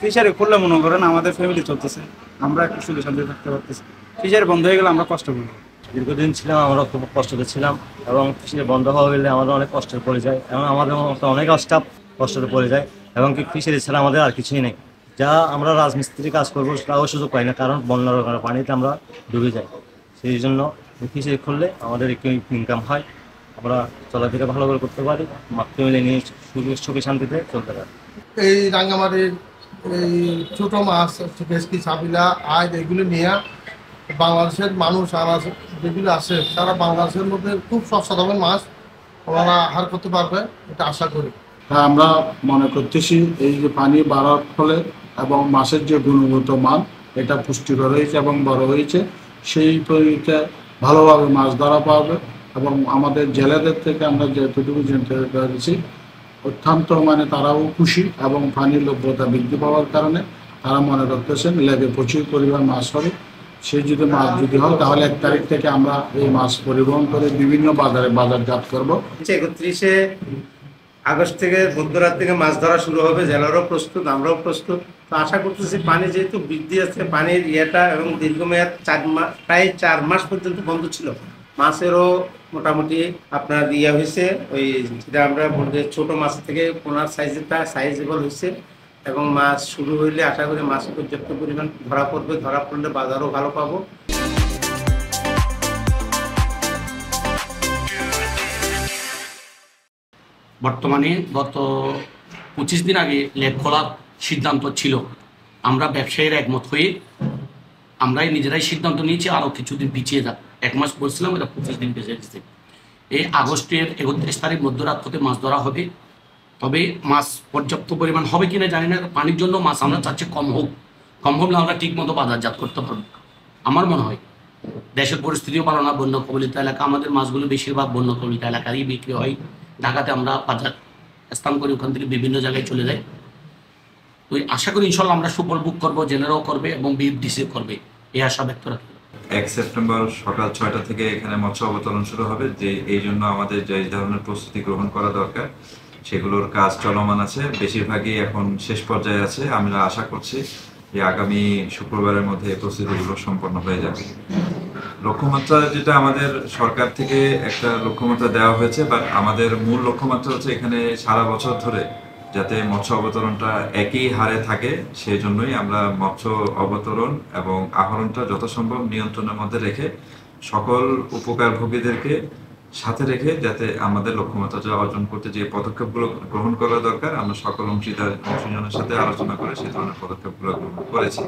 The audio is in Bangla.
ফিশারি খুললে মনে করেন আমাদের ফ্যামিলি চলতেছে, আমরা একটু সুখে শান্তি থাকতে পারতেছি। ফিশারি বন্ধ হয়ে গেলে আমরা কষ্ট করবো। দীর্ঘদিন ছিলাম, আমরা খুব কষ্টতে ছিলাম এবং ফিশারি বন্ধ হওয়া গেলে আমাদের অনেক কষ্টে পড়ে যায় এবং আমাদের মতো অনেক স্টাফ কষ্টে পড়ে যায় এবং কি ফিশারি ছাড়া আমাদের আর কিছুই নেই। যা আমরা রাজমিস্ত্রি কাজ করবো সেটাও সুযোগ পাই না, কারণ বন্যার পানিতে আমরা ডুবে যাই। সেই জন্য ফিশারি খুললে আমাদের একটু ইনকাম হয়, আমরা চলাফেরা ভালো করে করতে পারি, ফ্যামিলি নিয়ে সুখে শান্তিতে চলতে পারি। এই রাঙ্গামাটির এই ছোটো মাছ ভেটকি, সাবিলা, আইড এগুলো নিয়ে বাংলাদেশের মানুষ আর যেগুলো আছে সারা বাংলাদেশের মধ্যে খুব সস্তা দামের মাছ ওনারা আহার করতে পারবে, এটা আশা করি। আমরা মনে করতেছি এই যে পানি বাড়ার ফলে এবং মাছের যে গুণগত মান এটা পুষ্টিকর হয়েছে এবং বড় হয়েছে, সেই তরিকে ভালোভাবে মাছ ধরা পাবে এবং আমাদের জেলেদের থেকে আমরা যেটুকু জানতে পেরেছি অত্যন্ত তারাও খুশি এবং পানির লভ্যতা বৃদ্ধি পাওয়ার কারণে তারা মনে করতেছেন লেগে প্রচুর পরিমাণ মাছ হবে। সেই যদি মাছ যদি হয় তাহলে 1 তারিখ থেকে আমরা এই মাছ পরিবহন করে বিভিন্ন বাজারে বাজারজাত করবো। 31শে আগস্ট থেকে মধ্যরাত থেকে মাছ ধরা শুরু হবে, জেলারও প্রস্তুত, আমরাও প্রস্তুত। তো আশা করতেছি পানি যেহেতু বৃদ্ধি আছে, পানির ইয়েটা এবং দীর্ঘমেয়াদ 4 মাস, প্রায় 4 মাস পর্যন্ত বন্ধ ছিল, মাছেরও মোটামুটি আপনার হয়েছে, ওই যেটা আমরা বলতে ছোট মাছ থেকে পোনার সাইজটা সাইজেবল হয়েছে এবং মাছ শুরু হইলে আশা করি মাছ পর্যাপ্ত পরিমাণ ধরা পড়বে, ধরা পড়লে বাজারও ভালো পাবো। বর্তমানে গত 25 দিন আগে লেক খোলার সিদ্ধান্ত ছিল, আমরা ব্যবসায়ীরা একমত হয়ে আমরাই নিজেরাই সিদ্ধান্ত নিয়েছি আরও কিছুদিন পিছিয়ে যাক। 1 মাস বলছিলাম, এটা 25 দিন পেছিয়ে দিচ্ছে। এই আগস্টের 31 তারিখ মধ্যরাত থেকে মাছ ধরা হবে, তবে মাছ পর্যাপ্ত পরিমাণ হবে কিনা জানি না। পানির জন্য মাছ আমরা চাচ্ছি কম হোক, কম হলে আমরা ঠিক মতো বাজারজাত করতে পারবো। আমার মনে হয় দেশের পরিস্থিতিও ভালো না, বন্য কবলিত এলাকা, আমাদের মাছগুলো বেশিরভাগ বন্য কবলিত এলাকারই বিক্রি হয়। ঢাকাতে আমরা বাজার স্থান করি, ওখান থেকে বিভিন্ন জায়গায় চলে যাই। তো আশা করি ইনশাল্লাহ আমরা সুফল বুক করবো, জেনারেও করবে এবং বিএফডিসি করবে, এই আশা ব্যক্ত রাখি। 1 সেপ্টেম্বর সকাল 6টা থেকে এখানে মৎস্য অবতরণ শুরু হবে, যে এই জন্য আমাদের যে ধরনের প্রস্তুতি গ্রহণ করা দরকার সেগুলোর কাজ চলমান আছে, বেশিরভাগই এখন শেষ পর্যায়ে আছে। আমরা আশা করছি যে আগামী শুক্রবারের মধ্যে এই প্রস্তুতিগুলো সম্পন্ন হয়ে যাবে। লক্ষ্যমাত্রা যেটা আমাদের সরকার থেকে একটা লক্ষ্যমাত্রা দেওয়া হয়েছে, বাট আমাদের মূল লক্ষ্যমাত্রা হচ্ছে এখানে সারা বছর ধরে যাতে মৎস্য অবতরণটা একই হারে থাকে, সেই জন্যই আমরা মৎস্য অবতরণ এবং আহরণটা যথাসম্ভব নিয়ন্ত্রণের মধ্যে রেখে সকল উপকারভোগীদেরকে সাথে রেখে যাতে আমাদের লক্ষ্যমাত্রাটা অর্জন করতে যে পদক্ষেপগুলো গ্রহণ করা দরকার, আমরা সকল অংশীজনের সাথে আলোচনা করে সেই ধরনের পদক্ষেপগুলো গ্রহণ করেছি।